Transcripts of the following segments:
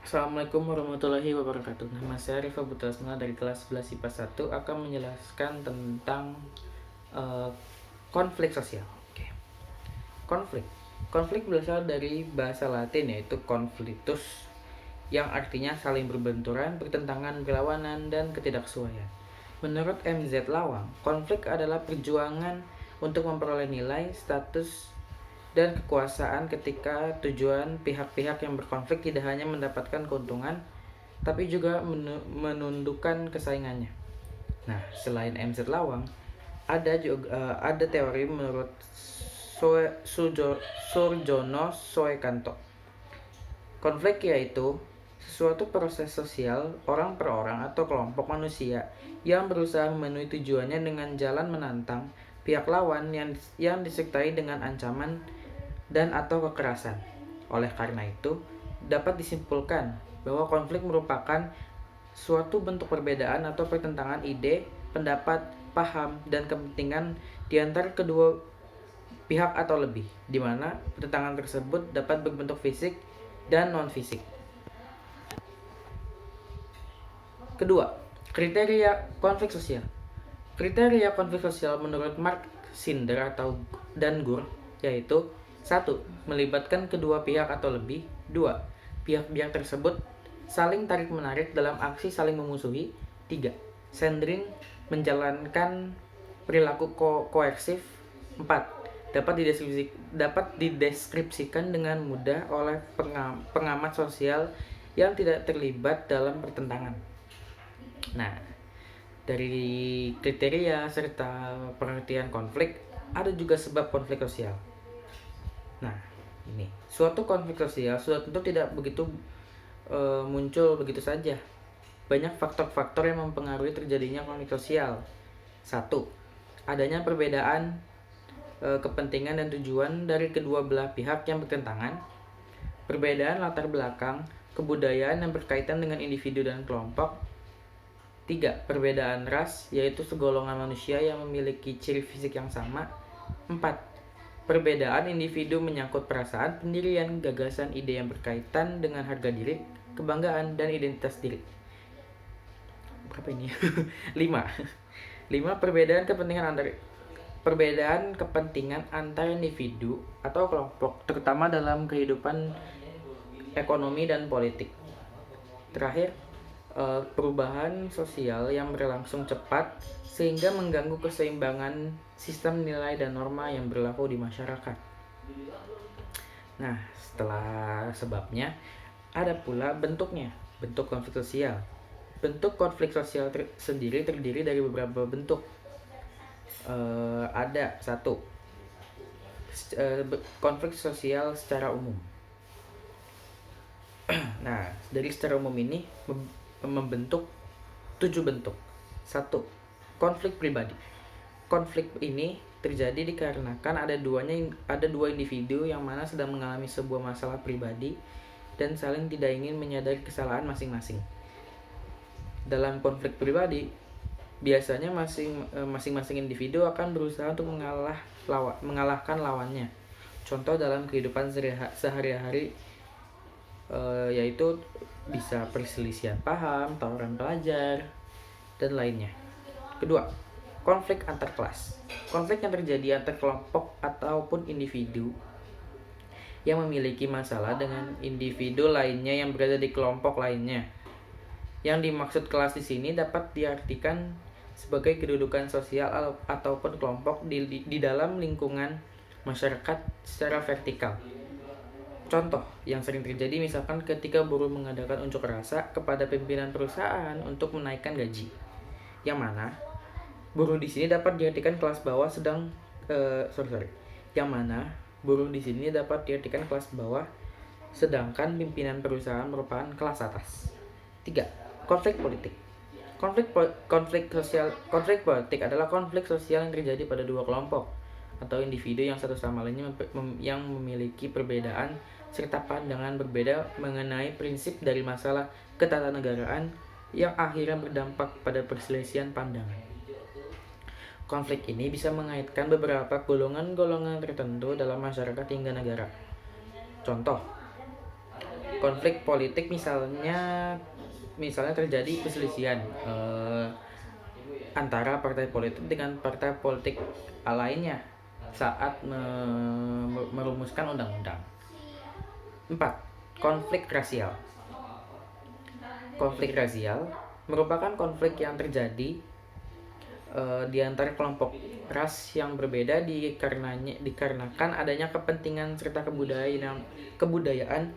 Assalamualaikum warahmatullahi wabarakatuh. Nama saya Rifa Putrasma dari kelas 11 IPA 1 akan menjelaskan tentang eh, konflik sosial. Oke. Konflik. Konflik berasal dari bahasa Latin yaitu conflictus yang artinya saling berbenturan, bertentangan, berlawanan, dan ketidaksesuaian. Menurut MZ Lawang, konflik adalah perjuangan untuk memperoleh nilai, status, dan kekuasaan ketika tujuan pihak-pihak yang berkonflik tidak hanya mendapatkan keuntungan, tapi juga menundukkan kesaingannya. Nah, selain MZ Lawang, ada teori menurut Surjono Soekanto. Konflik yaitu suatu proses sosial orang per orang atau kelompok manusia yang berusaha memenuhi tujuannya dengan jalan menantang pihak lawan yang disertai dengan ancaman dan atau kekerasan. Oleh karena itu, dapat disimpulkan bahwa konflik merupakan suatu bentuk perbedaan atau pertentangan ide, pendapat, paham, dan kepentingan di antara kedua pihak atau lebih, di mana pertentangan tersebut dapat berbentuk fisik dan non-fisik. Kedua, kriteria konflik sosial. Kriteria konflik sosial menurut Mark Sinder dan Gur yaitu 1. Melibatkan kedua pihak atau lebih. 2. Pihak-pihak tersebut saling tarik-menarik dalam aksi saling memusuhi. 3. Cenderung menjalankan perilaku koersif. 4. Dapat dideskripsikan dengan mudah oleh pengamat sosial yang tidak terlibat dalam pertentangan. Nah, dari kriteria serta pengertian konflik, ada juga sebab konflik sosial. Nah, ini suatu konflik sosial sudah tentu tidak begitu muncul begitu saja. Banyak faktor-faktor yang mempengaruhi terjadinya konflik sosial. 1. Adanya perbedaan kepentingan dan tujuan dari kedua belah pihak yang bertentangan. Perbedaan latar belakang, kebudayaan yang berkaitan dengan individu dan kelompok. 3. Perbedaan ras, yaitu segolongan manusia yang memiliki ciri fisik yang sama. 4. Perbedaan individu menyangkut perasaan, pendirian, gagasan, ide yang berkaitan dengan harga diri, kebanggaan, dan identitas diri. Berapa ini? 5. Perbedaan kepentingan antar individu atau kelompok, terutama dalam kehidupan ekonomi dan politik. Terakhir, perubahan sosial yang berlangsung cepat sehingga mengganggu keseimbangan sistem nilai dan norma yang berlaku di masyarakat. Nah, setelah sebabnya, ada pula bentuknya, bentuk konflik sosial. Bentuk konflik sosial sendiri terdiri dari beberapa bentuk. Ada 1. Konflik sosial secara umum. Nah, dari secara umum ini membentuk 7 bentuk. 1. Konflik pribadi. Konflik ini terjadi dikarenakan ada dua individu yang mana sedang mengalami sebuah masalah pribadi dan saling tidak ingin menyadari kesalahan masing-masing. Dalam konflik pribadi, biasanya masing-masing individu akan berusaha untuk mengalahkan lawannya. Contoh dalam kehidupan sehari-hari yaitu bisa perselisihan paham, tawuran pelajar, dan lainnya. Kedua, konflik antar kelas. Konflik yang terjadi antar kelompok ataupun individu yang memiliki masalah dengan individu lainnya yang berada di kelompok lainnya. Yang dimaksud kelas di sini dapat diartikan sebagai kedudukan sosial ataupun kelompok di dalam lingkungan masyarakat secara vertikal. Contoh yang sering terjadi misalkan ketika buruh mengadakan unjuk rasa kepada pimpinan perusahaan untuk menaikkan gaji. Yang mana buruh di sini dapat diartikan kelas bawah Yang mana buruh di sini dapat diartikan kelas bawah sedangkan pimpinan perusahaan merupakan kelas atas. 3. Konflik politik. Konflik politik adalah konflik sosial yang terjadi pada dua kelompok atau individu yang satu sama lainnya yang memiliki perbedaan serta pandangan berbeda mengenai prinsip dari masalah ketatanegaraan yang akhirnya berdampak pada perselisihan pandangan. Konflik ini bisa mengaitkan beberapa golongan-golongan tertentu dalam masyarakat hingga negara. Contoh, Konflik politik misalnya terjadi perselisihan antara partai politik dengan partai politik lainnya saat merumuskan undang-undang. 4. Konflik rasial. Konflik rasial merupakan konflik yang terjadi di antara kelompok ras yang berbeda dikarenakan adanya kepentingan serta kebudayaan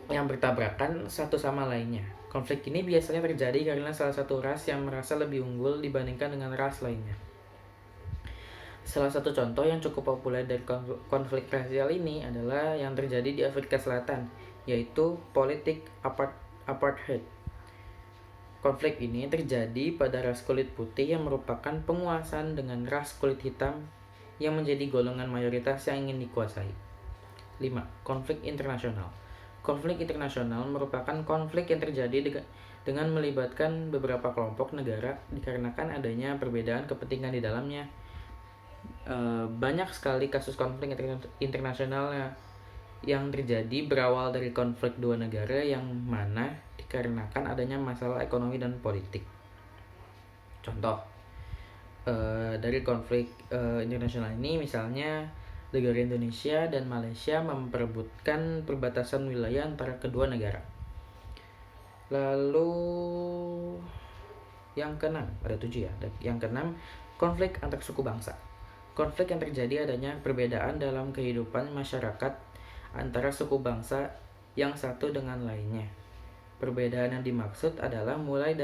yang bertabrakan satu sama lainnya. Konflik ini biasanya terjadi karena salah satu ras yang merasa lebih unggul dibandingkan dengan ras lainnya. Salah satu contoh yang cukup populer dari konflik rasial ini adalah yang terjadi di Afrika Selatan, yaitu politik apartheid. Konflik ini terjadi pada ras kulit putih yang merupakan penguasaan dengan ras kulit hitam yang menjadi golongan mayoritas yang ingin dikuasai. 5. Konflik internasional. Konflik internasional merupakan konflik yang terjadi dengan melibatkan beberapa kelompok negara dikarenakan adanya perbedaan kepentingan di dalamnya. Banyak sekali kasus konflik internasional yang terjadi berawal dari konflik dua negara yang mana dikarenakan adanya masalah ekonomi dan politik. Contoh dari konflik internasional ini misalnya negara Indonesia dan Malaysia memperebutkan perbatasan wilayah antara kedua negara. Lalu yang keenam, ada 7 ya. Yang keenam, konflik antar suku bangsa. Konflik yang terjadi adanya perbedaan dalam kehidupan masyarakat antara suku bangsa yang satu dengan lainnya. Perbedaan yang dimaksud adalah dimulai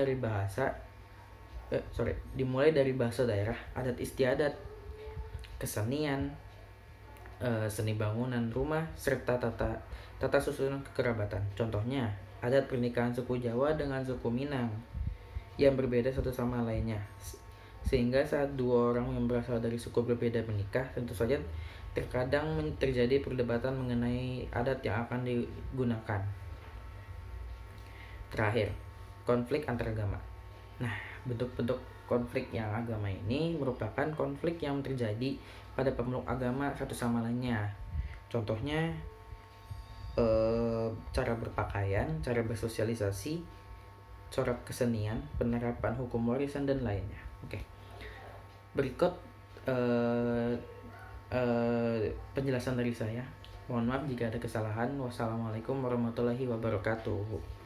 dari bahasa daerah, adat istiadat, kesenian, seni bangunan rumah, serta tata susunan kekerabatan. Contohnya, adat pernikahan suku Jawa dengan suku Minang yang berbeda satu sama lainnya. Sehingga saat dua orang yang berasal dari suku berbeda menikah, tentu saja terkadang terjadi perdebatan mengenai adat yang akan digunakan. Terakhir, konflik antaragama. Nah, bentuk-bentuk konflik yang agama ini merupakan konflik yang terjadi pada pemeluk agama satu sama lainnya. Contohnya, cara berpakaian, cara bersosialisasi, corak kesenian, penerapan hukum warisan, dan lainnya. Oke. Berikut penjelasan dari saya. Mohon maaf jika ada kesalahan. Wassalamualaikum warahmatullahi wabarakatuh.